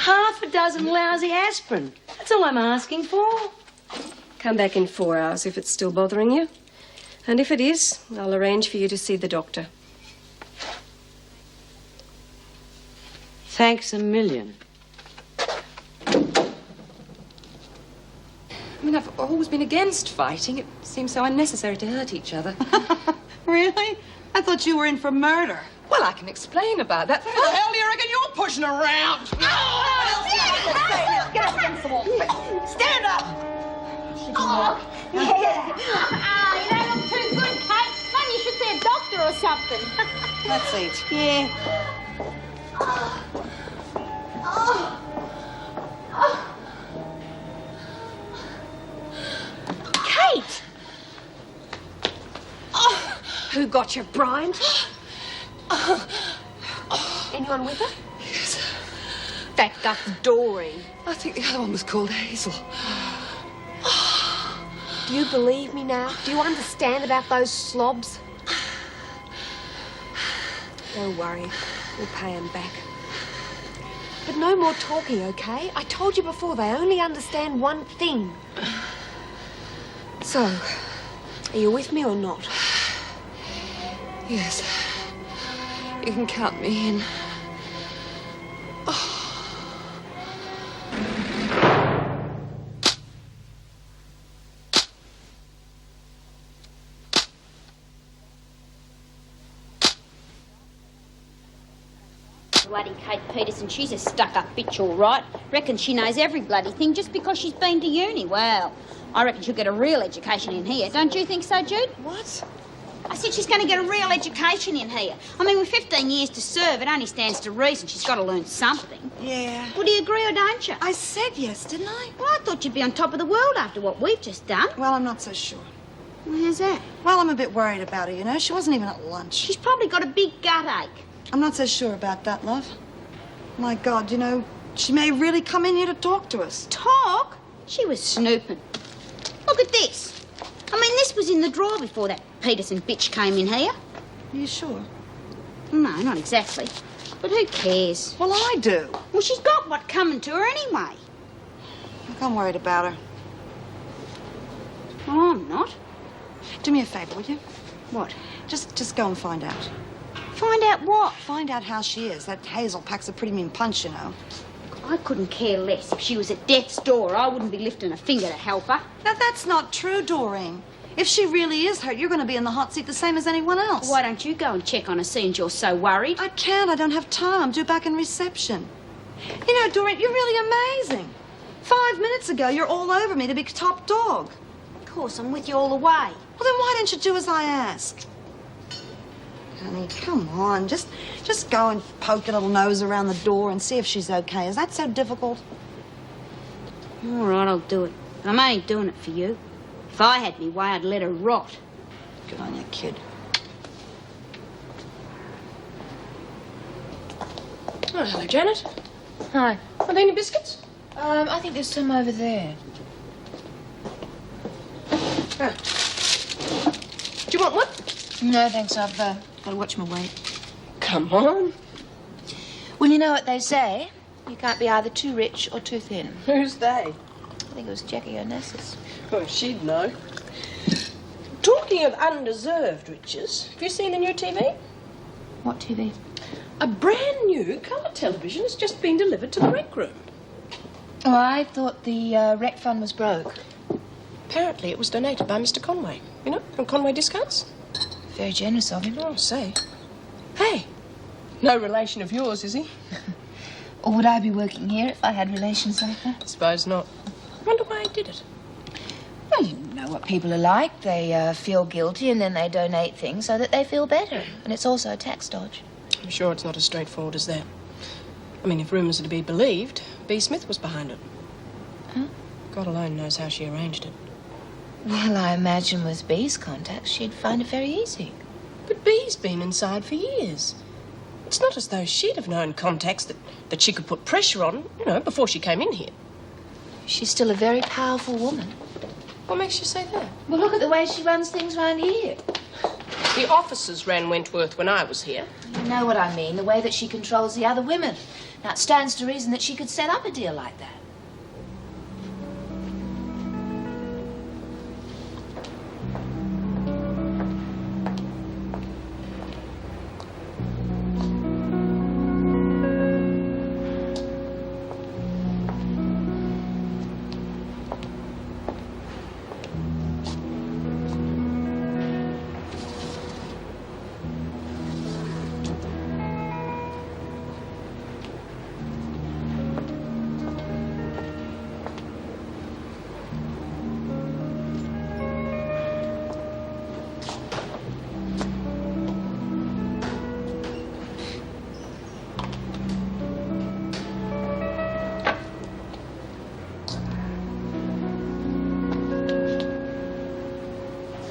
half a dozen lousy aspirin. That's all I'm asking for. Come back in 4 hours if it's still bothering you. And if it is, I'll arrange for you to see the doctor. Thanks a million. I mean, I've always been against fighting. It seems so unnecessary to hurt each other. Really? I thought you were in for murder. Well, I can explain about that. Who the hell do you reckon you're pushing around? Get up against the wall. Stand up! Oh, yeah. You don't look too good, Kate. Maybe you should see a doctor or something. Let's eat. Yeah. Kate! Who got you, Brian? Anyone with her? Yes. That duck Doreen. I think the other one was called Hazel. Do you believe me now? Do you understand about those slobs? Don't worry. We'll pay them back. But no more talking, okay? I told you before, they only understand one thing. So, are you with me or not? Yes. You can count me in. Bloody Kate Peterson, she's a stuck-up bitch, all right. Reckons she knows every bloody thing just because she's been to uni. Well, I reckon she'll get a real education in here. Don't you think so, Jude? What? I said she's going to get a real education in here. I mean, with 15 years to serve, it only stands to reason she's got to learn something. Yeah. Well, do you agree or don't you? I said yes, didn't I? Well, I thought you'd be on top of the world after what we've just done. Well, I'm not so sure. Well, how's that? Well, I'm a bit worried about her, you know. She wasn't even at lunch. She's probably got a big gut ache. I'm not so sure about that, love. My God, you know, she may really come in here to talk to us. Talk? She was snooping. Look at this. I mean, this was in the drawer before that Peterson bitch came in here. Are you sure? No, not exactly. But who cares? Well, I do. Well, she's got what coming to her anyway. Look, I'm worried about her. Well, I'm not. Do me a favour, will you? What? Just go and find out. Find out what? Find out how she is. That Hazel packs a pretty mean punch, you know. I couldn't care less. If she was at death's door, I wouldn't be lifting a finger to help her. Now, that's not true, Doreen. If she really is hurt, you're going to be in the hot seat the same as anyone else. Why don't you go and check on her since you're so worried? I can't. I don't have time. I'm due back in reception. You know, Doreen, you're really amazing. 5 minutes ago, you're all over me to be top dog. Of course, I'm with you all the way. Well, then why didn't you do as I asked? Honey, come on. Just go and poke your little nose around the door and see if she's okay. Is that so difficult? All right, I'll do it. But I'm only doing it for you. If I had me way, I'd let her rot. Good on you, kid. Oh, hello, Janet. Hi. Are there any biscuits? I think there's some over there. Oh. Do you want one? No, thanks. I've got to watch my weight. Come on. Well, you know what they say. You can't be either too rich or too thin. Who's they? I think it was Jackie Onassis. Oh, she'd know. Talking of undeserved riches, have you seen the new TV? What TV? A brand new colour television has just been delivered to the rec room. Oh, I thought the rec fund was broke. Apparently it was donated by Mr. Conway. You know, from Conway Discounts. Very generous of him. Oh, say. Hey, no relation of yours, is he? Or would I be working here if I had relations like that? I suppose not. Wonder why he did it. Well, you know what people are like. They feel guilty and then they donate things so that they feel better. And it's also a tax dodge. I'm sure it's not as straightforward as that. I mean, if rumours are to be believed, B. Smith was behind it. Huh? God alone knows how she arranged it. Well, I imagine with B's contacts, she'd find it very easy. But B's been inside for years. It's not as though she'd have known contacts that she could put pressure on, you know, before she came in here. She's still a very powerful woman. What makes you say that? Well, look at the way she runs things around here. The officers ran Wentworth when I was here. You know what I mean, the way that she controls the other women. Now, it stands to reason that she could set up a deal like that.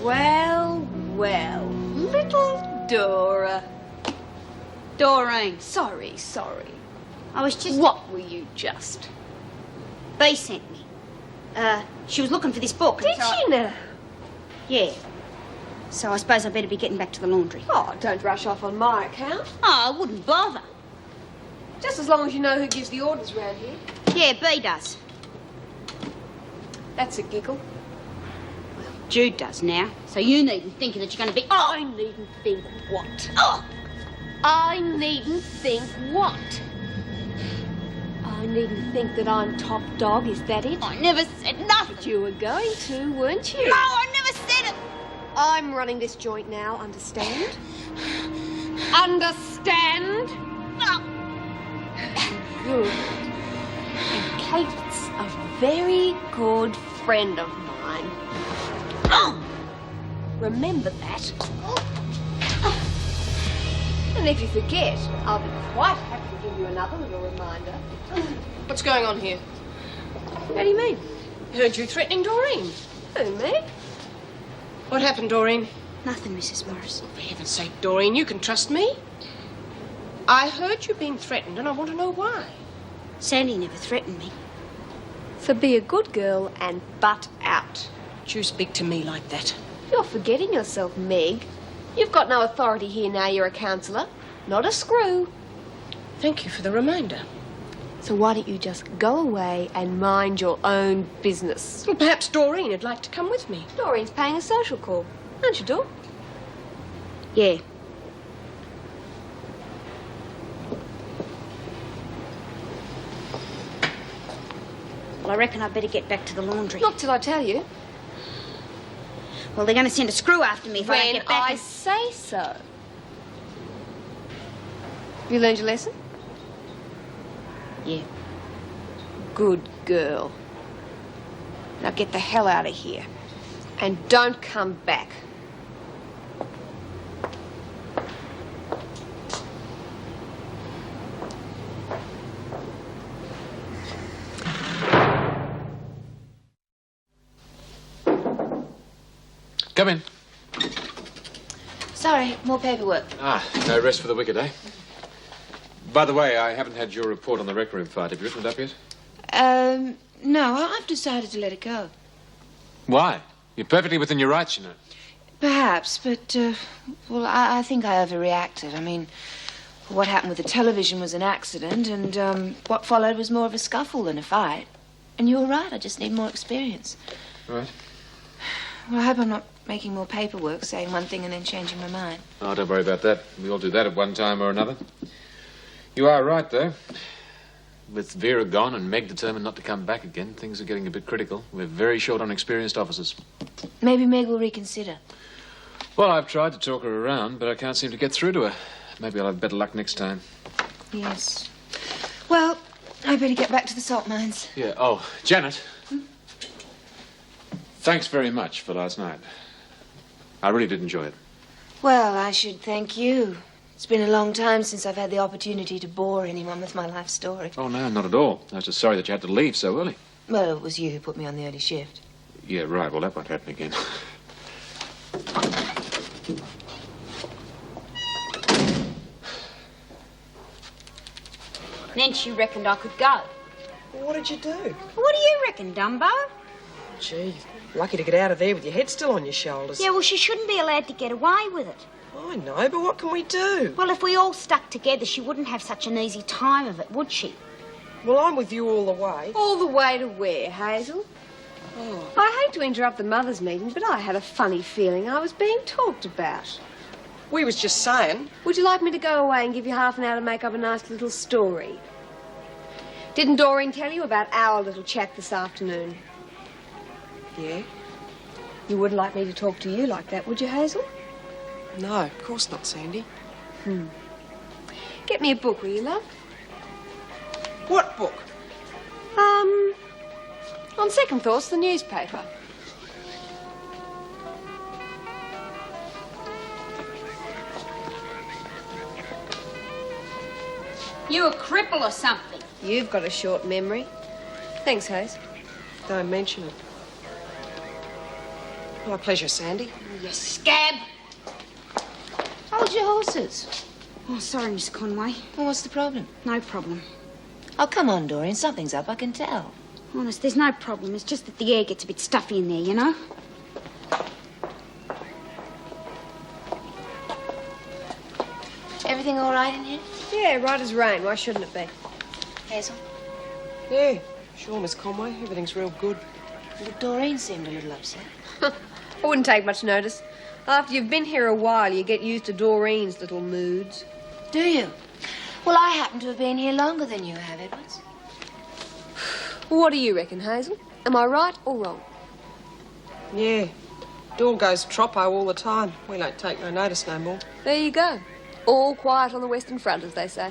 Well, well, little Dora. Doreen, Sorry. I was just... What were you just? Bea sent me. She was looking for this book. Did she now? Yeah. So I suppose I better be getting back to the laundry. Oh, don't rush off on my account. Oh, I wouldn't bother. Just as long as you know who gives the orders round here. Yeah, Bea does. That's a giggle. Jude does now. So you needn't think that you're going to be... I needn't think what? Oh! I needn't think what? I needn't think that I'm top dog, is that it? I never said nothing. But you were going to, weren't you? No, I never said it. I'm running this joint now, understand? Understand? Oh. Good. And Kate's a very good friend of mine. Oh. Remember that. And if you forget, I'll be quite happy to give you another little reminder. What's going on here? What do you mean? Heard you threatening Doreen. Who, me? What happened, Doreen? Nothing, Mrs. Morris. For heaven's sake, Doreen, you can trust me. I heard you being threatened, and I want to know why. Sandy never threatened me. So be a good girl and butt out. Don't you speak to me like that. You're forgetting yourself, Meg. You've got no authority here now you're a counsellor. Not a screw. Thank you for the reminder. So why don't you just go away and mind your own business? Well, perhaps Doreen would like to come with me. Doreen's paying a social call. Aren't you, Dor? Yeah. Well, I reckon I'd better get back to the laundry. Not till I tell you. Well, they're going to send a screw after me if I don't When get back. I say so. You learned your lesson? Yeah. Good girl. Now get the hell out of here. And don't come back. Come in. Sorry, more paperwork. No rest for the wicked, eh? By the way, I haven't had your report on the rec room fight. Have you written it up yet? No, I've decided to let it go. Why? You're perfectly within your rights, you know. Perhaps, but, well, I think I overreacted. I mean, what happened with the television was an accident, and what followed was more of a scuffle than a fight. And you were right, I just need more experience. Right. Well, I hope I'm not making more paperwork, saying one thing and then changing my mind. Oh, don't worry about that. We all do that at one time or another. You are right, though. With Vera gone and Meg determined not to come back again, things are getting a bit critical. We're very short on experienced officers. Maybe Meg will reconsider. Well, I've tried to talk her around, but I can't seem to get through to her. Maybe I'll have better luck next time. Yes. Well, I better get back to the salt mines. Yeah. Oh, Janet. Thanks very much for last night. I really did enjoy it. Well, I should thank you. It's been a long time since I've had the opportunity to bore anyone with my life story. Oh, no, not at all. I was just sorry that you had to leave so early. Well, it was you who put me on the early shift. Yeah, right. Well, that won't happen again. Then she reckoned I could go. What did you do? What do you reckon, Dumbo? Gee, lucky to get out of there with your head still on your shoulders. Yeah, well, she shouldn't be allowed to get away with it. I know, but what can we do? Well, if we all stuck together, she wouldn't have such an easy time of it, would she? Well, I'm with you all the way. All the way to where, Hazel? Oh. I hate to interrupt the mothers' meeting, but I had a funny feeling I was being talked about. We was just saying. Would you like me to go away and give you half an hour to make up a nice little story? Didn't Doreen tell you about our little chat this afternoon? Yeah? You wouldn't like me to talk to you like that, would you, Hazel? No, of course not, Sandy. Get me a book, will you, love? What book? On second thoughts, the newspaper. You a cripple or something? You've got a short memory. Thanks, Hazel. Don't mention it. My pleasure, Sandy. You scab. Hold your horses. Oh, sorry, Miss Conway. Well, what's the problem? No problem. Oh, come on, Doreen. Something's up, I can tell. Honest, there's no problem. It's just that the air gets a bit stuffy in there, you know? Everything all right in here? Yeah, right as rain. Why shouldn't it be? Hazel? Yeah, sure, Miss Conway. Everything's real good. Well, Doreen seemed a little upset. I wouldn't take much notice. After you've been here a while, you get used to Doreen's little moods. Do you? Well, I happen to have been here longer than you have, Edwards. Well, what do you reckon, Hazel? Am I right or wrong? Yeah. Door goes troppo all the time. We don't take no notice no more. There you go. All quiet on the Western Front, as they say.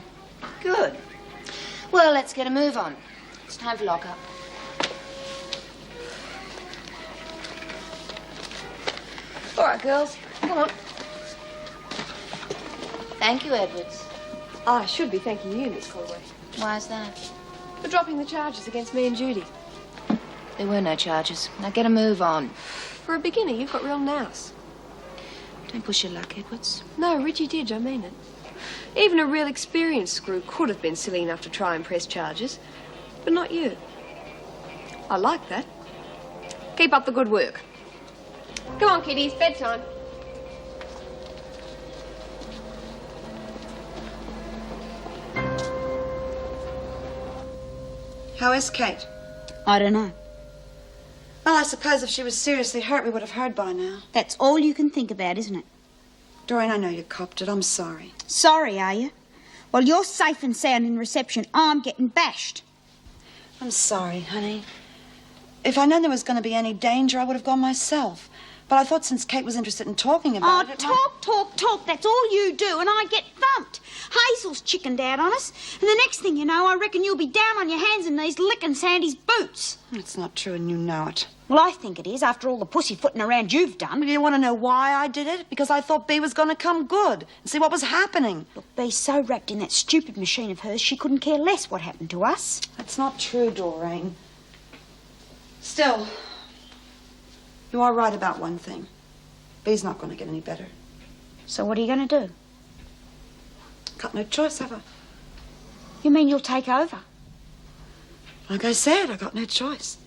Good. Well, let's get a move on. It's time for lock-up. All right, girls. Come on. Thank you, Edwards. I should be thanking you, Miss Conway, Why's that? for dropping the charges against me and Judy. There were no charges. Now get a move on. For a beginner, you've got real nous. Don't push your luck, Edwards. No, Reggie did, I mean it. Even a real experienced screw could have been silly enough to try and press charges, but not you. I like that. Keep up the good work. Come on, kiddies, bedtime. How is Kate? I don't know. Well, I suppose if she was seriously hurt, we would have heard by now. That's all you can think about, isn't it? Doreen, I know you copped it. I'm sorry. Sorry, are you? Well, you're safe and sound in reception. I'm getting bashed. I'm sorry, honey. If I'd known there was going to be any danger, I would have gone myself. But I thought since Kate was interested in talking about it... Talk. That's all you do, and I get thumped. Hazel's chickened out on us, and the next thing you know, I reckon you'll be down on your hands and knees licking Sandy's boots. It's not true, and you know it. Well, I think it is, after all the pussyfooting around you've done. Do you want to know why I did it? Because I thought Bea was going to come good and see what was happening. Look, Bea's so wrapped in that stupid machine of hers, she couldn't care less what happened to us. That's not true, Doreen. Still, you are right about one thing. Bea's not going to get any better. So what are you going to do? Got no choice, have I? You mean you'll take over? Like I said, I got no choice.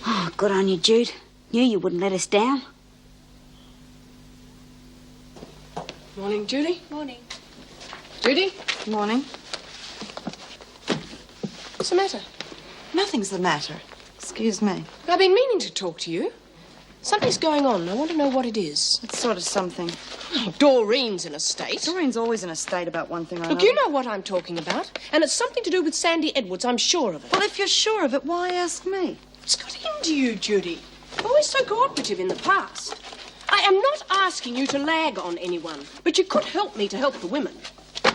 Oh, good on you, Jude. Knew you wouldn't let us down. Morning, Judy. Morning. Judy? Morning. What's the matter? Nothing's the matter. Excuse me. I've been meaning to talk to you. Something's going on. I want to know what it is. It's sort of something. Oh, Doreen's in a state. Doreen's always in a state about one thing or Look, another. you know what I'm talking about. And it's something to do with Sandy Edwards, I'm sure of it. Well, if you're sure of it, why ask me? What's got into you, Judy? Always so cooperative in the past. I am not asking you to lag on anyone, but you could help me to help the women.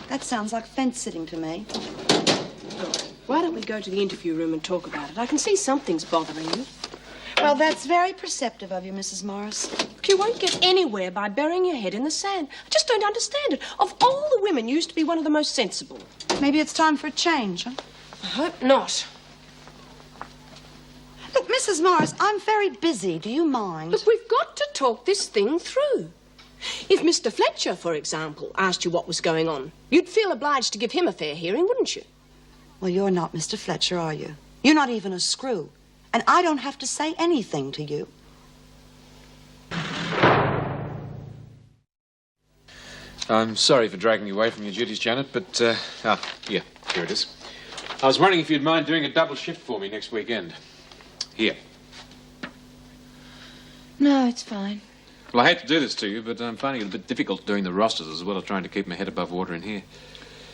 That sounds like fence-sitting to me. Look, why don't we go to the interview room and talk about it? I can see something's bothering you. Well, that's very perceptive of you, Mrs. Morris. Look, you won't get anywhere by burying your head in the sand. I just don't understand it. Of all the women, you used to be one of the most sensible. Maybe it's time for a change, huh? I hope not. Look, Mrs. Morris, I'm very busy. Do you mind? Look, we've got to talk this thing through. If Mr. Fletcher, for example, asked you what was going on, you'd feel obliged to give him a fair hearing, wouldn't you? Well, you're not Mr. Fletcher, are you? You're not even a screw. And I don't have to say anything to you. I'm sorry for dragging you away from your duties, Janet, but, here it is. I was wondering if you'd mind doing a double shift for me next weekend. Here. No, it's fine. Well, I hate to do this to you, but I'm finding it a bit difficult doing the rosters as well as trying to keep my head above water in here.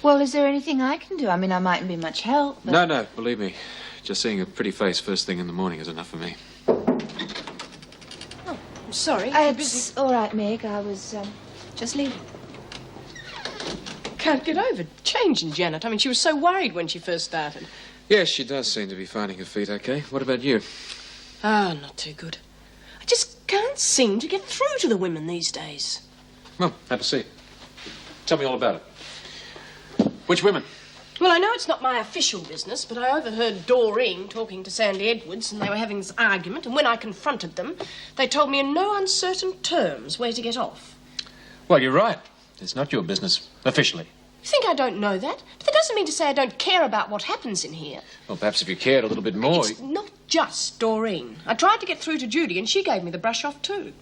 Well, is there anything I can do? I mean, I mightn't be much help, but... No, believe me. Just seeing a pretty face first thing in the morning is enough for me. Oh, I'm sorry. It's all right, Meg. I was, just leaving. Can't get over changing, Janet. I mean, she was so worried when she first started. Yes, she does seem to be finding her feet okay. What about you? Ah, not too good. I just can't seem to get through to the women these days. Well, have a seat. Tell me all about it. Which women? Well, I know it's not my official business, but I overheard Doreen talking to Sandy Edwards, and they were having this argument, and when I confronted them, they told me in no uncertain terms where to get off. Well, you're right. It's not your business, officially. You think I don't know that? But that doesn't mean to say I don't care about what happens in here. Well, perhaps if you cared a little bit more... It's not just Doreen. I tried to get through to Judy, and she gave me the brush off too.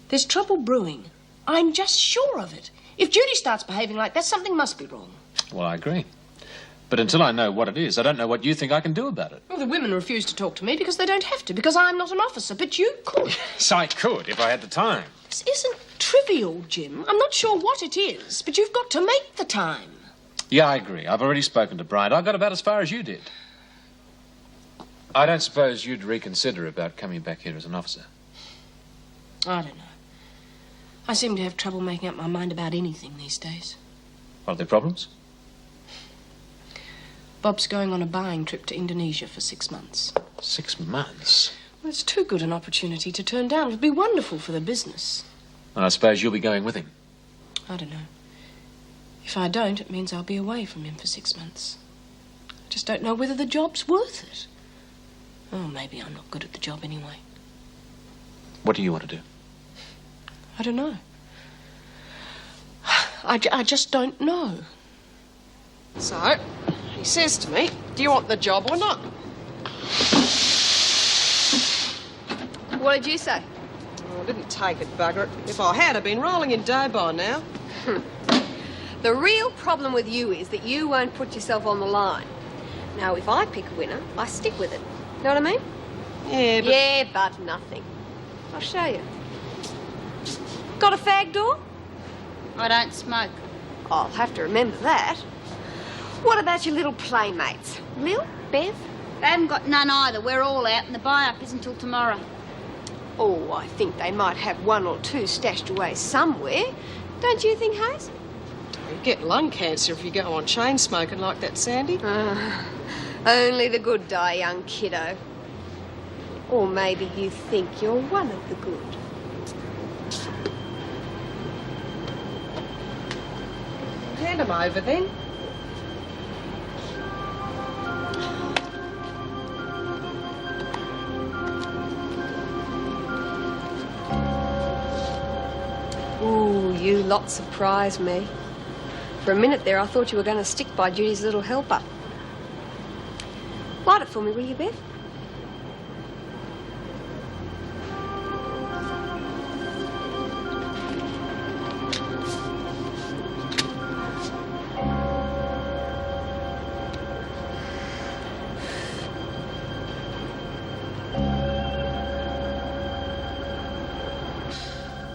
There's trouble brewing. I'm just sure of it. If Judy starts behaving like that, something must be wrong. Well, I agree. But until I know what it is, I don't know what you think I can do about it. Well, the women refuse to talk to me because they don't have to, because I'm not an officer, but you could. So I could, if I had the time. This isn't trivial, Jim. I'm not sure what it is, but you've got to make the time. Yeah, I agree. I've already spoken to Brian. I got about as far as you did. I don't suppose you'd reconsider about coming back here as an officer. I don't know. I seem to have trouble making up my mind about anything these days. Are there problems? Bob's going on a buying trip to Indonesia for 6 months. 6 months? Well, it's too good an opportunity to turn down. It'll be wonderful for the business. And I suppose you'll be going with him. I don't know. If I don't, it means I'll be away from him for 6 months. I just don't know whether the job's worth it. Oh, maybe I'm not good at the job anyway. What do you want to do? I don't know. I just don't know. So, he says to me, do you want the job or not? What did you say? Oh, I didn't take it, bugger it. If I had, I'd been rolling in dough by now. The real problem with you is that you won't put yourself on the line. Now, if I pick a winner, I stick with it. Know what I mean? Yeah, but... Yeah, but nothing. I'll show you. Got a fag door? I don't smoke. I'll have to remember that. What about your little playmates? Lil? Bev? They haven't got none either. We're all out, and the buy-up isn't till tomorrow. Oh, I think they might have 1 or 2 stashed away somewhere. Don't you think, Hayes? You get lung cancer if you go on chain smoking like that, Sandy. Only the good die, young kiddo. Or maybe you think you're one of the good. Hand them over, then. Ooh, you lot surprised me. For a minute there, I thought you were going to stick by Judy's little helper. Light it for me, will you, Bev?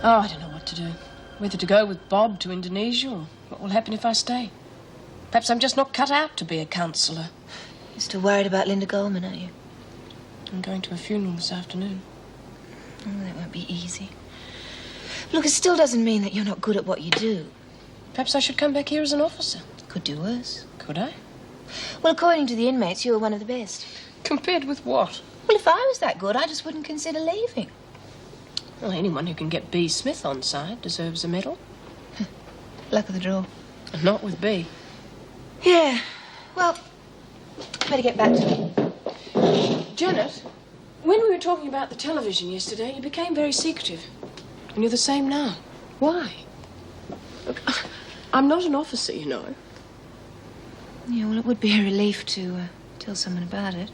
Oh, I don't know what to do. Whether to go with Bob to Indonesia or what will happen if I stay. Perhaps I'm just not cut out to be a counsellor. You're still worried about Linda Goldman, aren't you? I'm going to a funeral this afternoon. Oh, that won't be easy. Look, it still doesn't mean that you're not good at what you do. Perhaps I should come back here as an officer. Could do worse. Could I? Well, according to the inmates, you were one of the best. Compared with what? Well, if I was that good, I just wouldn't consider leaving. Well, anyone who can get B. Smith on side deserves a medal. Luck of the draw. And not with B. Yeah. Well, better get back to me. Janet, when we were talking about the television yesterday, you became very secretive. And you're the same now. Why? Look, I'm not an officer, you know. Yeah, well, it would be a relief to tell someone about it.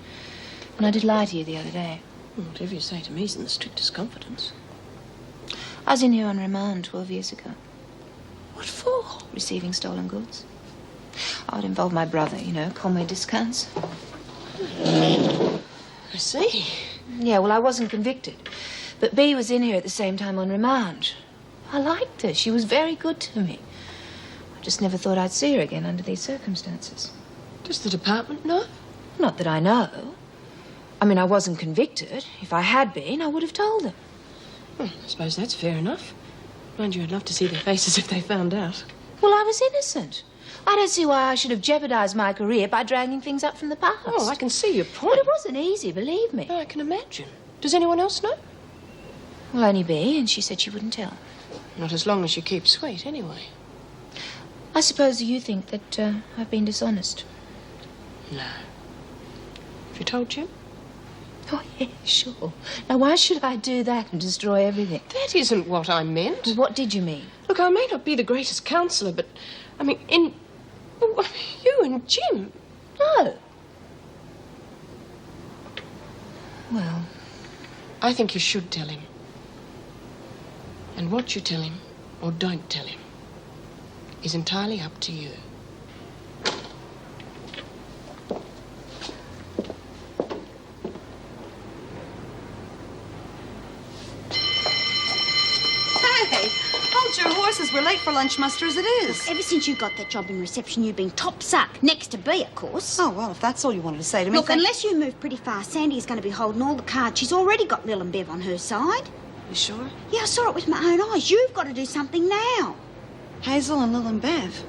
And I did lie to you the other day. Whatever you say to me is in the strictest confidence. I was in here on remand 12 years ago. What for? Receiving stolen goods. I would involve my brother, you know, Conway discounts. I see. Yeah, well, I wasn't convicted. But Bea was in here at the same time on remand. I liked her. She was very good to me. I just never thought I'd see her again under these circumstances. Does the department know? Not that I know. I mean, I wasn't convicted. If I had been, I would have told them. Well, I suppose that's fair enough. Mind you, I'd love to see their faces if they found out. Well, I was innocent. I don't see why I should have jeopardized my career by dragging things up from the past. Oh, I can see your point. But it wasn't easy, believe me. I can imagine. Does anyone else know? Well, only Bea, and she said she wouldn't tell. Not as long as you keep sweet, anyway. I suppose you think that I've been dishonest. No. Have you told Jim? Oh, yeah, sure. Now, why should I do that and destroy everything? That isn't what I meant. Well, what did you mean? Look, I may not be the greatest counsellor, but, I mean, you and Jim. No. Well, I think you should tell him. And what you tell him, or don't tell him, is entirely up to you. Hey, hold your horses. We're late for lunch muster as it is. Ever since you got that job in reception, you've been top suck, next to Bea, of course. Oh, well, if that's all you wanted to say to me... Look, unless you move pretty fast, Sandy is going to be holding all the cards. She's already got Lil and Bev on her side. You sure? Yeah, I saw it with my own eyes. You've got to do something now. Hazel and Lil and Bev.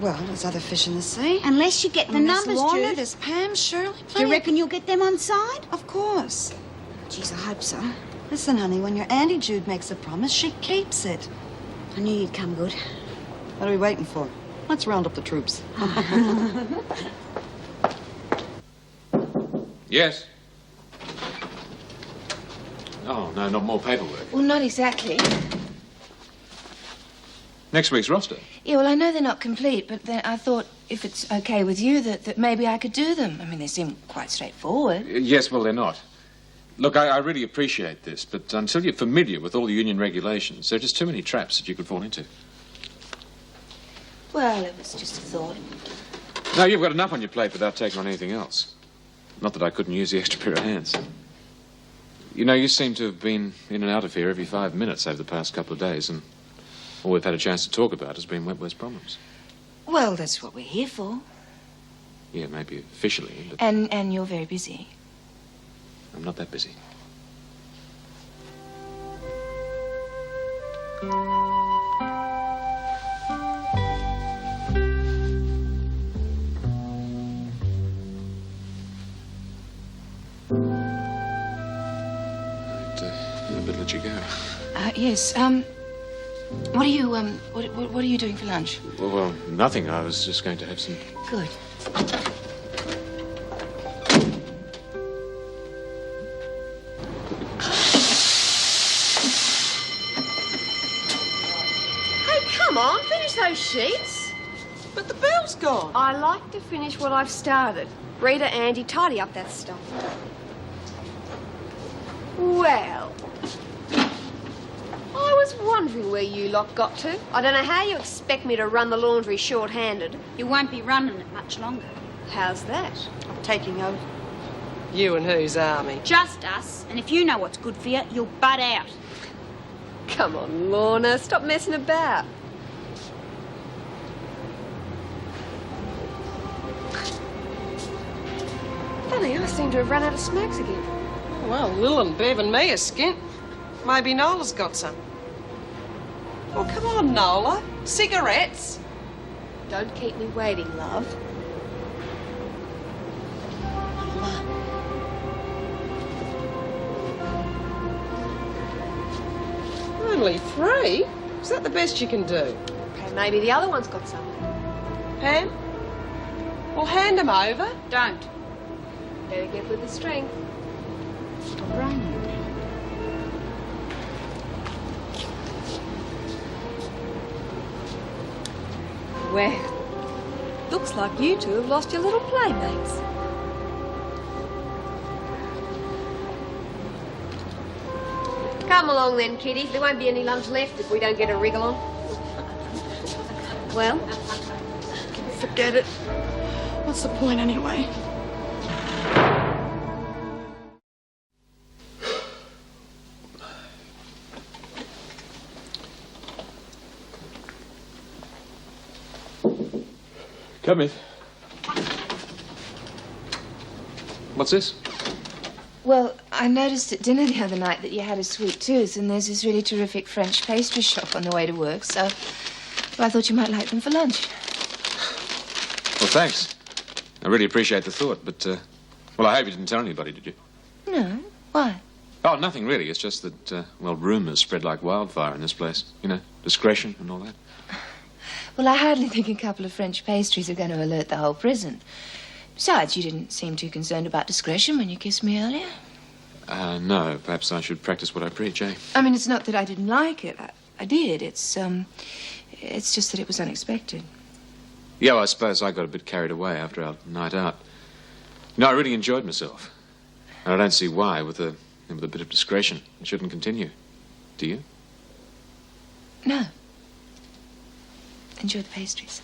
Well, there's other fish in the sea. Unless you get the There's numbers, Lorna, Jude. there's Pam, Shirley. Do you reckon you'll get them on side? Of course. Jeez, I hope so. Listen, honey, when your Auntie Jude makes a promise, she keeps it. I knew you'd come good. What are we waiting for? Let's round up the troops. Yes? Oh, no, not more paperwork. well, not exactly. Next week's roster. Yeah, well, I know they're not complete, but then I thought if it's okay with you that maybe I could do them. I mean, they seem quite straightforward. Yes, well, they're not. Look, I really appreciate this, but until you're familiar with all the union regulations, there are just too many traps that you could fall into. Well, it was just a thought. No, you've got enough on your plate without taking on anything else. Not that I couldn't use the extra pair of hands. You know, you seem to have been in and out of here every 5 minutes over the past couple of days, and all we've had a chance to talk about has been Wentworth's problems. Well, that's what we're here for. Yeah, maybe officially, but And you're very busy. I'm not that busy. I better let you go. Yes, what are you, what are you doing for lunch? Well, nothing. I was just going to have some... Good. Come on, finish those sheets. But the bell's gone. I like to finish what I've started. Rita, Andy, tidy up that stuff. Well, I was wondering where you lot got to. I don't know how you expect me to run the laundry short-handed. You won't be running it much longer. How's that? I'm taking over. You and whose army? Just us. And if you know what's good for you, you'll butt out. Come on, Lorna, stop messing about. Funny, I seem to have run out of smokes again. Well, Lil and Bev and me are skint. Maybe Nola's got some. Well, come on, Nola. Cigarettes? Don't keep me waiting, love. Only 3? Is that the best you can do? Okay, maybe the other one's got some. Pam? Well, hand them over. Don't. Better get with the strength. Run. Well, looks like you two have lost your little playmates. Come along then, kiddies. There won't be any lunch left if we don't get a wriggle on. Well? Forget it. What's the point anyway? Come in. What's this? Well, I noticed at dinner the other night that you had a sweet tooth, and there's this really terrific French pastry shop on the way to work, so I thought you might like them for lunch. Well, thanks. I really appreciate the thought, but, well, I hope you didn't tell anybody, did you? No. Why? Oh, nothing really. It's just that, well, rumours spread like wildfire in this place. You know, discretion and all that. Well, I hardly think a couple of French pastries are going to alert the whole prison. Besides, you didn't seem too concerned about discretion when you kissed me earlier. No. Perhaps I should practice what I preach, eh? I mean, it's not that I didn't like it. I did. It's just that it was unexpected. Yeah, well, I suppose I got a bit carried away after our night out. No, I really enjoyed myself. And I don't see why, with a bit of discretion, it shouldn't continue. Do you? No. Enjoy the pastries.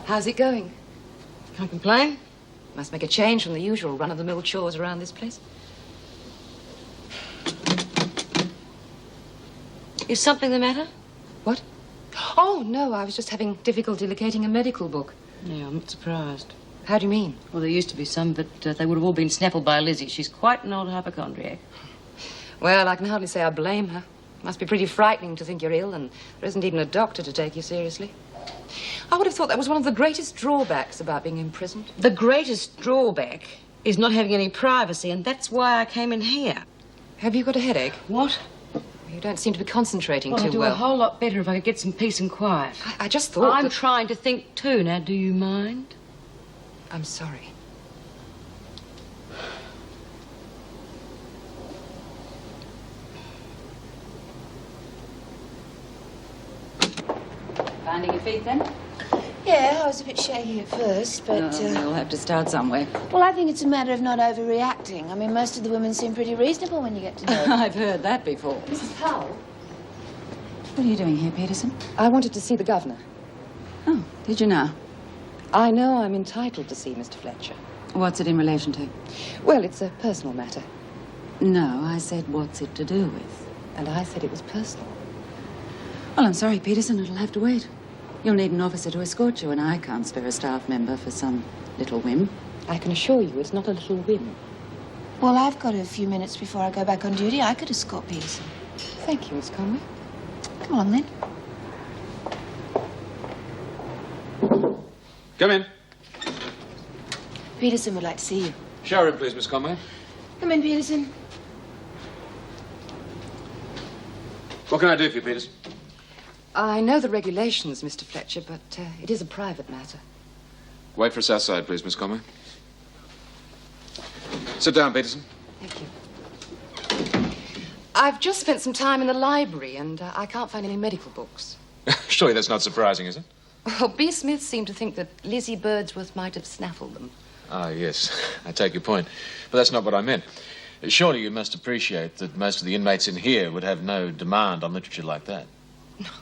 How's it going? Can't complain. Must make a change from the usual run-of-the-mill chores around this place. Is something the matter? What? Oh, no, I was just having difficulty locating a medical book. Yeah, I'm not surprised. How do you mean? Well, there used to be some, but they would have all been snaffled by Lizzie. She's quite an old hypochondriac. Well, I can hardly say I blame her. Must be pretty frightening to think you're ill and there isn't even a doctor to take you seriously. I would have thought that was one of the greatest drawbacks about being imprisoned. The greatest drawback is not having any privacy, and that's why I came in here. Have you got a headache? What? You don't seem to be concentrating Well, too I'd do well. a whole lot better if I could get some peace and quiet. I just thought I'm that... trying to think too. Now, do you mind? I'm sorry. Finding your feet, then? Yeah, I was a bit shaky at first, but... We'll have to start somewhere. Well, I think it's a matter of not overreacting. I mean, most of the women seem pretty reasonable when you get to know them. I've heard that before. Mrs. Powell? What are you doing here, Peterson? I wanted to see the governor. Oh, did you now? I know I'm entitled to see Mr. Fletcher. What's it in relation to? Well, it's a personal matter. No, I said, what's it to do with? And I said it was personal. Well, I'm sorry, Peterson. It'll have to wait. You'll need an officer to escort you, and I can't spare a staff member for some little whim. I can assure you it's not a little whim. Well, I've got a few minutes before I go back on duty. I could escort Peterson. Thank you, Miss Conway. Come on, then. Come in. Peterson would like to see you. Show her in, please, Miss Conway. Come in, Peterson. What can I do for you, Peterson? I know the regulations, Mr. Fletcher, but it is a private matter. Wait for us outside, please, Miss Conway. Sit down, Peterson. Thank you. I've just spent some time in the library, and I can't find any medical books. Surely that's not surprising, is it? Well, B. Smith seemed to think that Lizzie Birdsworth might have snaffled them. Ah, yes. I take your point. But that's not what I meant. Surely you must appreciate that most of the inmates in here would have no demand on literature like that.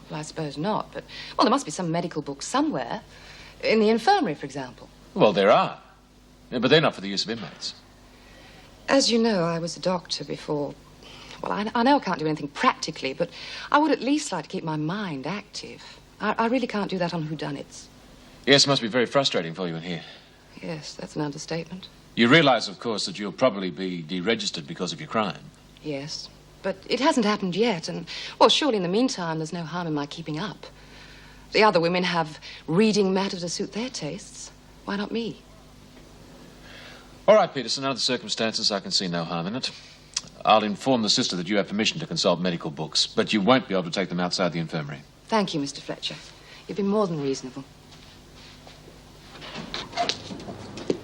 Well, I suppose not, but... Well, there must be some medical books somewhere. In the infirmary, for example. Well, there are. Yeah, but they're not for the use of inmates. As you know, I was a doctor before. Well, I know I can't do anything practically, but I would at least like to keep my mind active. I really can't do that on whodunits. Yes, it must be very frustrating for you in here. Yes, that's an understatement. You realise, of course, that you'll probably be deregistered because of your crime. Yes, but it hasn't happened yet, and, well, surely in the meantime there's no harm in my keeping up. The other women have reading matter to suit their tastes. Why not me? All right, Peterson, under the circumstances, I can see no harm in it. I'll inform the sister that you have permission to consult medical books, but you won't be able to take them outside the infirmary. Thank you, Mr. Fletcher. You've been more than reasonable.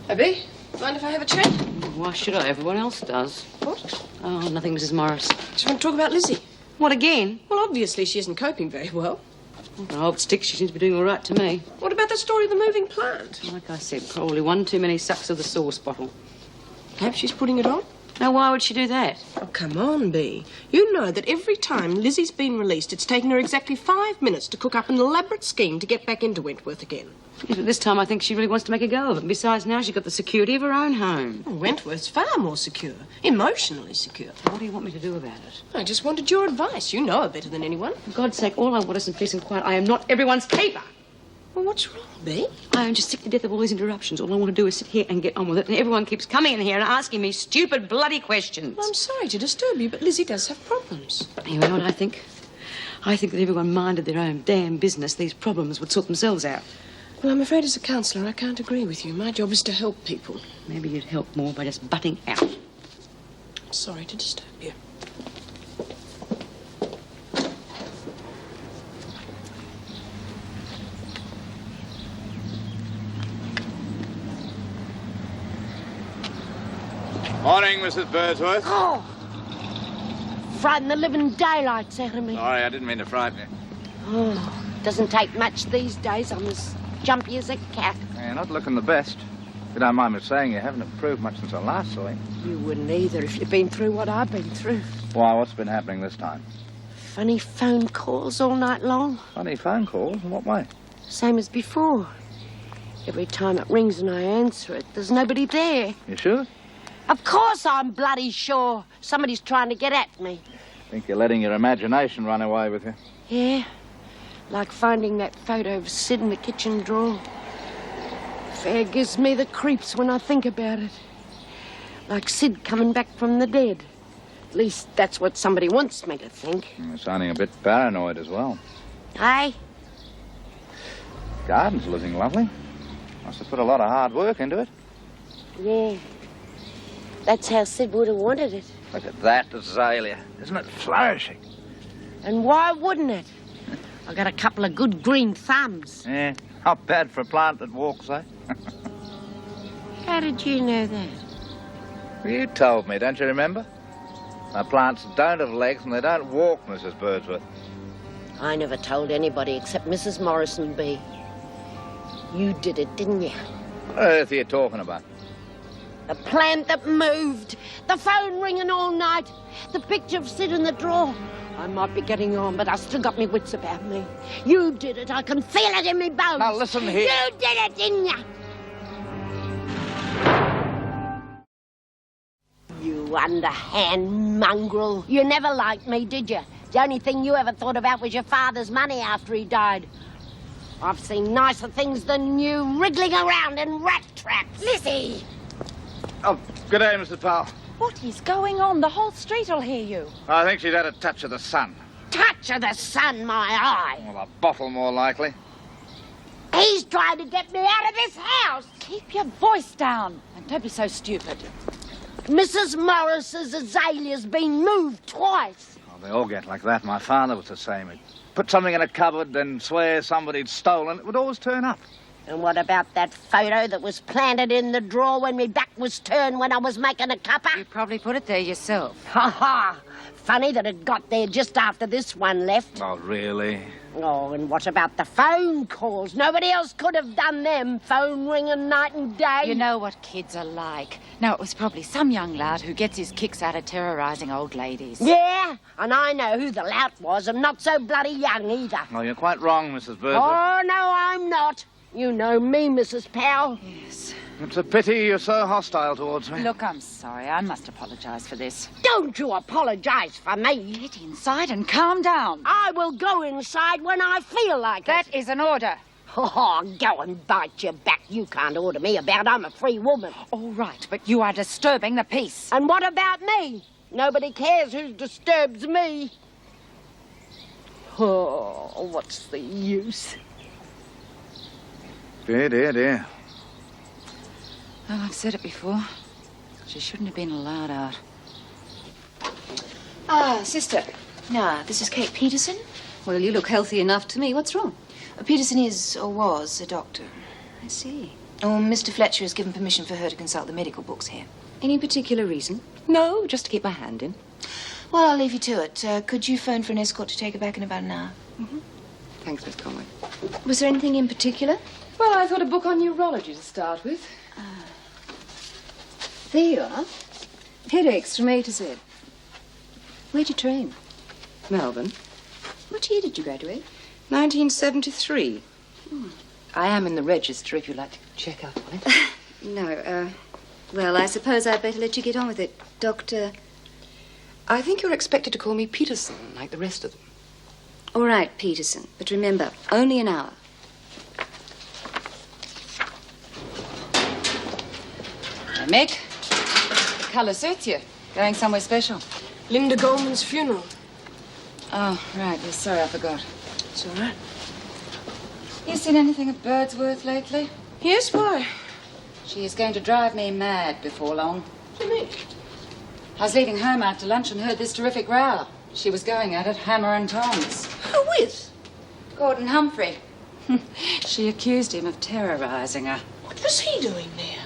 Abby, mind if I have a chat? Why should I? Everyone else does. What? Oh, nothing, Mrs. Morris. Just want to talk about Lizzie. What again? Well, obviously she isn't coping very well. I hope stick. She seems to be doing all right to me. What about the story of the moving plant? Like I said, probably one too many sucks of the sauce bottle. Perhaps she's putting it on? Now, why would she do that? Oh, come on, Bea. You know that every time Lizzie's been released, it's taken her exactly 5 minutes to cook up an elaborate scheme to get back into Wentworth again. Yes, but this time I think she really wants to make a go of it. And besides, now she's got the security of her own home. Well, Wentworth's far more secure, emotionally secure. What do you want me to do about it? I just wanted your advice. You know her better than anyone. For God's sake, all I want is some peace and quiet. I am not everyone's keeper. Well, what's wrong, Bea? I am just sick to death of all these interruptions. All I want to do is sit here and get on with it. And everyone keeps coming in here and asking me stupid, bloody questions. Well, I'm sorry to disturb you, but Lizzie does have problems. You know what I think? I think that if everyone minded their own damn business, these problems would sort themselves out. Well, I'm afraid as a counsellor, I can't agree with you. My job is to help people. Maybe you'd help more by just butting out. Sorry to disturb you. Morning, Mrs. Birdsworth. Oh! Frighten the living daylights out of me. Sorry, I didn't mean to frighten you. Oh, doesn't take much these days. I'm as jumpy as a cat. You're not looking the best. If you don't mind me saying, you haven't improved much since I last saw you. You wouldn't either if you'd been through what I've been through. Why, what's been happening this time? Funny phone calls all night long. Funny phone calls? In what way? Same as before. Every time it rings and I answer it, there's nobody there. You sure? Of course I'm bloody sure. Somebody's trying to get at me. Think you're letting your imagination run away with you. Yeah, like finding that photo of Sid in the kitchen drawer. Fair gives me the creeps when I think about it. Like Sid coming back from the dead. At least that's what somebody wants me to think. You're sounding a bit paranoid as well. Hey? Garden's looking lovely. Must have put a lot of hard work into it. Yeah. That's how Sid would have wanted it. Look at that azalea. Isn't it flourishing? And why wouldn't it? I got a couple of good green thumbs. Yeah, not bad for a plant that walks, eh? How did you know that? You told me, don't you remember? Now, plants don't have legs and they don't walk, Mrs. Birdsworth. I never told anybody except Mrs. Morrison B. You did it, didn't you? What on earth are you talking about? The plant that moved, the phone ringing all night, the picture of Sid in the drawer. I might be getting on, but I still got me wits about me. You did it. I can feel it in me bones. Now, listen here. You did it, didn't you? You underhand mongrel. You never liked me, did you? The only thing you ever thought about was your father's money after he died. I've seen nicer things than you wriggling around in rat traps. Lizzie! Oh, good day, Mrs. Powell. What is going on? The whole street will hear you. I think she's had a touch of the sun. Touch of the sun, my eye. Well, a bottle more likely. He's trying to get me out of this house. Keep your voice down and don't be so stupid. Mrs. Morris's azalea's been moved twice. Oh, they all get like that. My father was the same. He'd put something in a cupboard, then swear somebody'd stolen. It would always turn up. And what about that photo that was planted in the drawer when me back was turned when I was making a cuppa? You probably put it there yourself. Ha ha! Funny that it got there just after this one left. Oh, really? Oh, and what about the phone calls? Nobody else could have done them. Phone ringing night and day. You know what kids are like. Now, it was probably some young lad who gets his kicks out of terrorising old ladies. Yeah, and I know who the lout was. I'm not so bloody young either. Oh, you're quite wrong, Mrs. Birdsworth. Oh, no, I'm not. You know me, Mrs. Powell. Yes. It's a pity you're so hostile towards me. Look, I'm sorry. I must apologise for this. Don't you apologise for me. Get inside and calm down. I will go inside when I feel like That is an order. Oh, go and bite your back. You can't order me about. I'm a free woman. All right, but you are disturbing the peace. And what about me? Nobody cares who disturbs me. Oh, what's the use? Dear, dear, dear. Well, I've said it before. She shouldn't have been allowed out. Ah, sister. Now, this is Kate Peterson. Well, you look healthy enough to me. What's wrong? Peterson is, or was, a doctor. I see. Oh, Mr. Fletcher has given permission for her to consult the medical books here. Any particular reason? No, just to keep my hand in. Well, I'll leave you to it. Could you phone for an escort to take her back in about an hour? Thanks, Miss Conway. Was there anything in particular? Well, I thought a book on neurology to start with. There you are. Headaches from A to Z. Where'd you train? Melbourne. What year did you graduate? 1973. I am in the register if you'd like to check up on it. No, well, I suppose I'd better let you get on with it. Doctor... I think you're expected to call me Peterson, like the rest of them. All right, Peterson. But remember, only an hour. Hey, Mick. The colour suits you. Going somewhere special. Linda Goldman's funeral. Oh, right. Yes, sorry, I forgot. It's all right. You seen anything of Birdsworth lately? Yes, why? She is going to drive me mad before long. What do you mean? I was leaving home after lunch and heard this terrific row. She was going at it, hammer and tongs. Who with? Gordon Humphrey. She accused him of terrorising her. What was he doing there?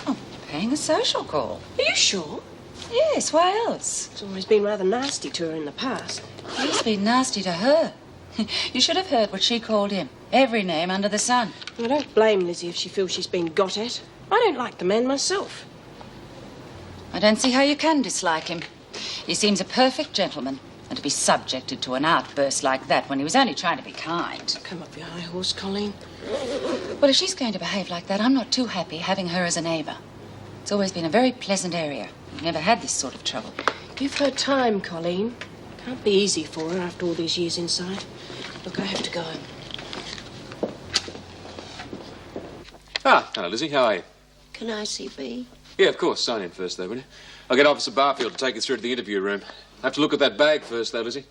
Oh, paying a social call. Are you sure? Yes, why else? He's always been rather nasty to her in the past. He's been nasty to her. You should have heard what she called him. Every name under the sun. I don't blame Lizzie if she feels she's been got at. I don't like the man myself. I don't see how you can dislike him. He seems a perfect gentleman. And to be subjected to an outburst like that when he was only trying to be kind. Come up your high horse, Colleen. Well, if she's going to behave like that, I'm not too happy having her as a neighbour. It's always been a very pleasant area. We've never had this sort of trouble. Give her time, Colleen. Can't be easy for her after all these years inside. Look, I have to go home. Ah, hello, Lizzie. How are you? Can I see B? Yeah, of course. Sign in first, though, will you? I'll get Officer Barfield to take you through to the interview room. Have to look at that bag first, though, Lizzie.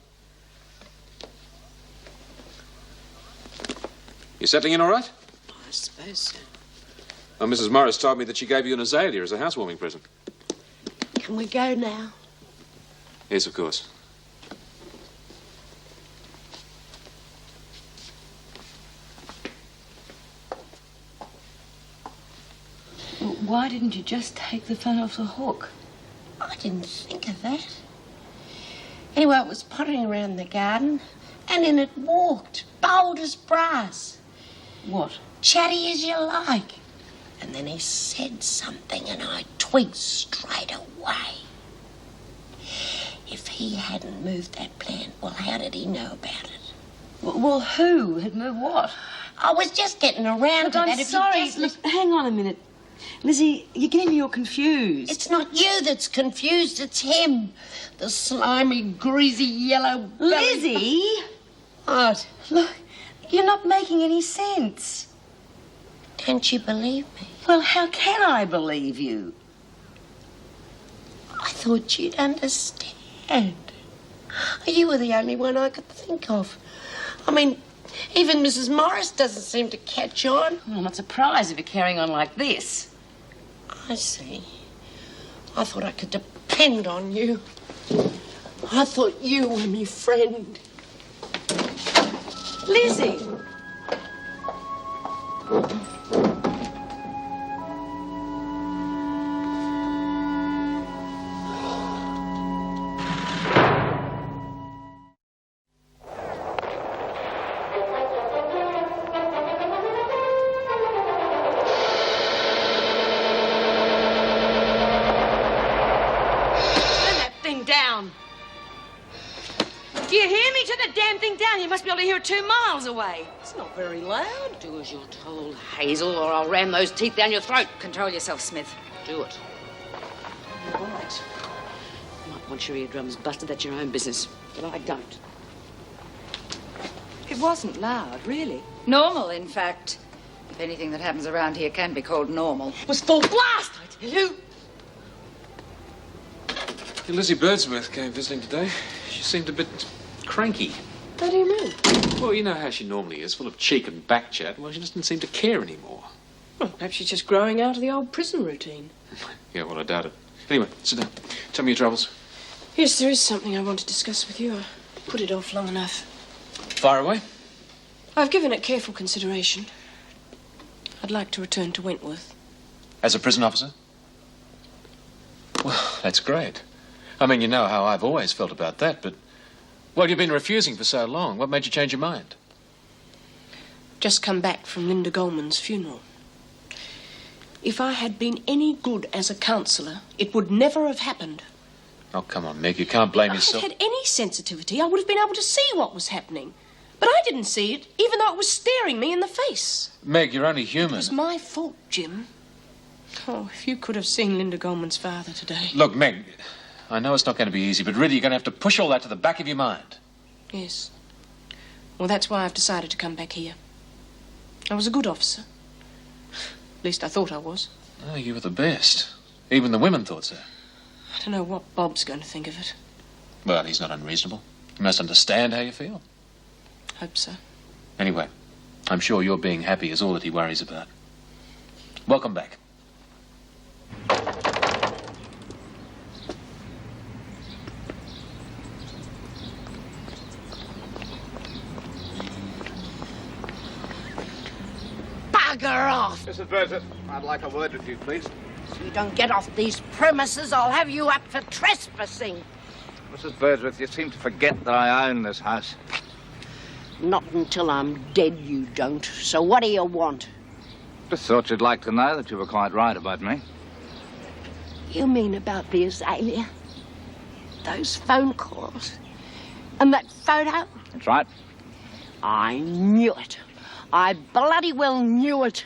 You settling in all right? I suppose so. Well, Mrs. Morris told me that she gave you an azalea as a housewarming present. Can we go now? Yes, of course. Why didn't you just take the phone off the hook? I didn't think of that. Anyway, I was pottering around the garden, and in it walked, bold as brass. What? Chatty as you like. And then he said something, and I twigged straight away. If he hadn't moved that plant, well, how did he know about it? Well, who had moved what? I was just getting around to that. I'm If sorry. you just Look, hang on a minute. Lizzie, you're getting me all confused. It's not you that's confused, it's him. The slimy, greasy, yellow... Lizzie! What? Look, you're not making any sense. Don't you believe me? Well, how can I believe you? I thought you'd understand. You were the only one I could think of. I mean, even Mrs. Morris doesn't seem to catch on. Well, I'm not surprised if you're carrying on like this. I see. I thought I could depend on you. I thought you were me friend. Lizzie! Down. Do you hear me? Turn that damn thing down. You must be able to hear it 2 miles away. It's not very loud. Do as you're told, Hazel, or I'll ram those teeth down your throat. Control yourself, Smith. Do it. All right. You might want your eardrums busted. That's your own business. But I don't. It wasn't loud, really. Normal, in fact. If anything that happens around here can be called normal. It was full blast, I tell you. Lizzie Birdsworth came visiting today. She seemed a bit cranky. What do you mean? Well, you know how she normally is, full of cheek and back chat. Well, she just didn't seem to care anymore. Well, perhaps she's just growing out of the old prison routine. Yeah, well, I doubt it. Anyway, sit down. Tell me your troubles. Yes, there is something I want to discuss with you. I put it off long enough. Fire away. I've given it careful consideration. I'd like to return to Wentworth. As a prison officer? Well, that's great. I mean, you know how I've always felt about that, but... Well, you've been refusing for so long. What made you change your mind? Just come back from Linda Goldman's funeral. If I had been any good as a counsellor, it would never have happened. Oh, come on, Meg. You can't blame yourself. If I had any sensitivity, I would have been able to see what was happening. But I didn't see it, even though it was staring me in the face. Meg, you're only human. It was my fault, Jim. Oh, if you could have seen Linda Goldman's father today. Look, Meg, I know it's not going to be easy, but really you're going to have to push all that to the back of your mind. Yes. Well, that's why I've decided to come back here. I was a good officer. At least I thought I was. Oh, you were the best. Even the women thought so. I don't know what Bob's going to think of it. Well, he's not unreasonable. He must understand how you feel. Hope so. Anyway, I'm sure your being happy is all that he worries about. Welcome back. Bugger off! Mrs. Burgess, I'd like a word with you, please. If you don't get off these premises, I'll have you up for trespassing. Mrs. Burgess, you seem to forget that I own this house. Not until I'm dead, you don't. So what do you want? Just thought you'd like to know that you were quite right about me. You mean about the azalea? Those phone calls? And that photo? That's right. I knew it. I bloody well knew it.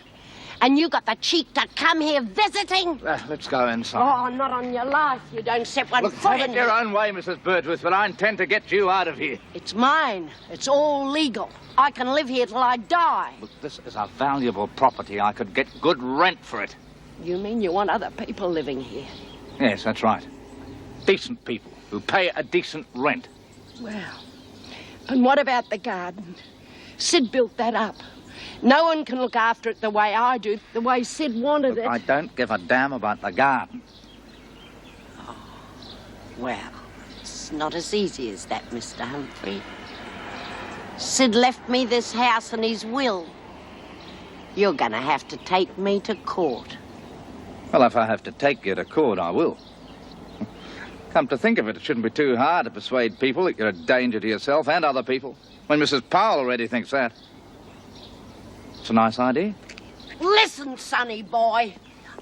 And you got the cheek to come here visiting? Let's go inside. Oh, not on your life. You don't set one Look, foot take in it your here. own way, Mrs. Burgess, but I intend to get you out of here. It's mine. It's all legal. I can live here till I die. Look, this is a valuable property. I could get good rent for it. You mean you want other people living here? Yes, that's right. Decent people who pay a decent rent. Well, and what about the garden? Sid built that up. No one can look after it the way I do, the way Sid wanted Look, it. I don't give a damn about the garden. Oh, well, it's not as easy as that, Mr. Humphrey. Sid left me this house and his will. You're going to have to take me to court. Well, if I have to take you to court, I will. Come to think of it, it shouldn't be too hard to persuade people that you're a danger to yourself and other people, when Mrs. Powell already thinks that. It's a nice idea. Listen, sonny boy.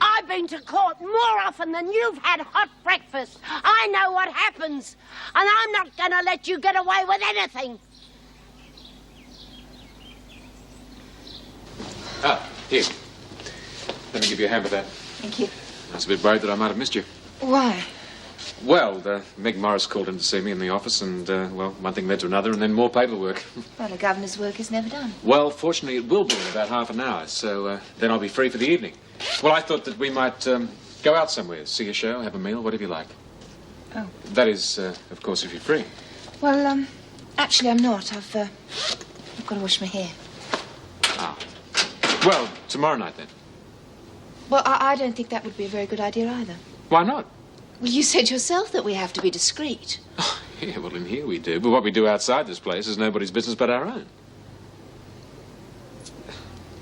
I've been to court more often than you've had hot breakfast. I know what happens. And I'm not going to let you get away with anything. Ah, here. Let me give you a hand with that. Thank you. I was a bit worried that I might have missed you. Why? Well, Meg Morris called in to see me in the office, and, well, one thing led to another, and then more paperwork. Well, a governor's work is never done. Well, fortunately, it will be in about half an hour, so then I'll be free for the evening. Well, I thought that we might go out somewhere, see a show, have a meal, whatever you like. Oh. That is, of course, if you're free. Well, actually, I'm not. I've got to wash my hair. Ah. Well, tomorrow night, then. Well, I don't think that would be a very good idea either. Why not? Well, you said yourself that we have to be discreet. Oh, yeah, well, in here we do. But what we do outside this place is nobody's business but our own.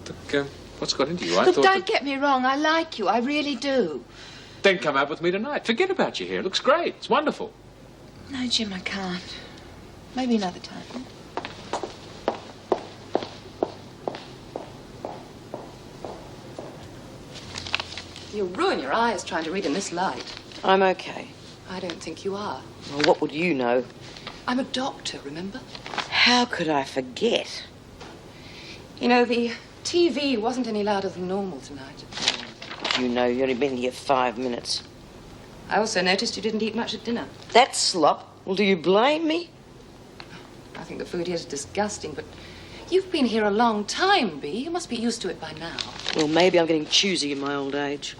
Look, what's got into you? Look, don't get me wrong. I like you. I really do. Then come out with me tonight. Forget about your hair. It looks great. It's wonderful. No, Jim, I can't. Maybe another time. You'll ruin your eyes trying to read in this light. I'm okay. I don't think you are. Well, what would you know? I'm a doctor, remember? How could I forget? You know, the TV wasn't any louder than normal tonight. You know, you've only been here 5 minutes. I also noticed you didn't eat much at dinner. That's slop. Well, do you blame me? I think the food here is disgusting, but you've been here a long time, Bee. You must be used to it by now. Well, maybe I'm getting choosy in my old age.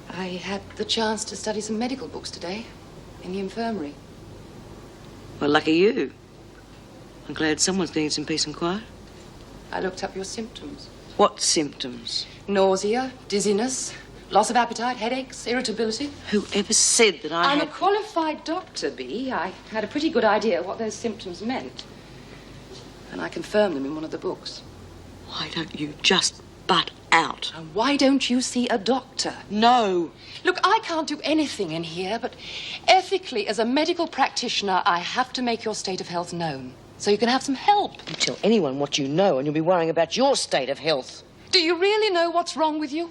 I had the chance to study some medical books today in the infirmary. Well, lucky you. I'm glad someone's getting some peace and quiet. I looked up your symptoms. What symptoms? Nausea, dizziness, loss of appetite, headaches, irritability. Whoever said that I'm had... a qualified doctor, Bee. I had a pretty good idea what those symptoms meant. and I confirm them in one of the books. Why don't you just butt out? And why don't you see a doctor? No. Look, I can't do anything in here, but ethically, as a medical practitioner, I have to make your state of health known, so you can have some help. You tell anyone what you know and you'll be worrying about your state of health. Do you really know what's wrong with you?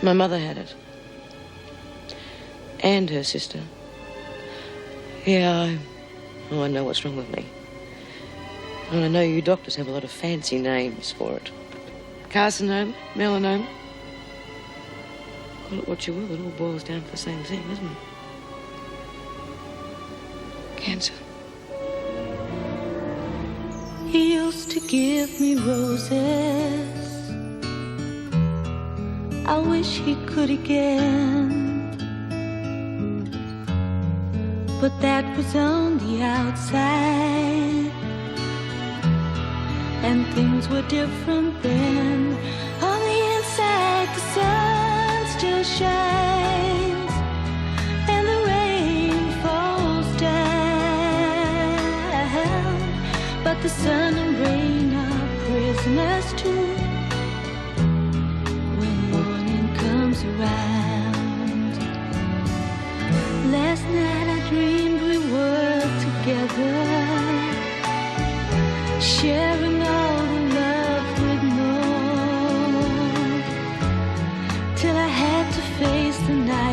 My mother had it. And her sister. Yeah, I know what's wrong with me. And I know you doctors have a lot of fancy names for it. Carcinoma, melanoma. Call it what you will, it all boils down to the same thing, doesn't it? Cancer. He used to give me roses. I wish he could again. But that was on the outside, and things were different then. On the inside, the sun still shines, and the rain falls down. But the sun and rain are prisoners too when morning comes around. Last night I dreamed we were together, sharing all the love we'd known, till I had to face the night.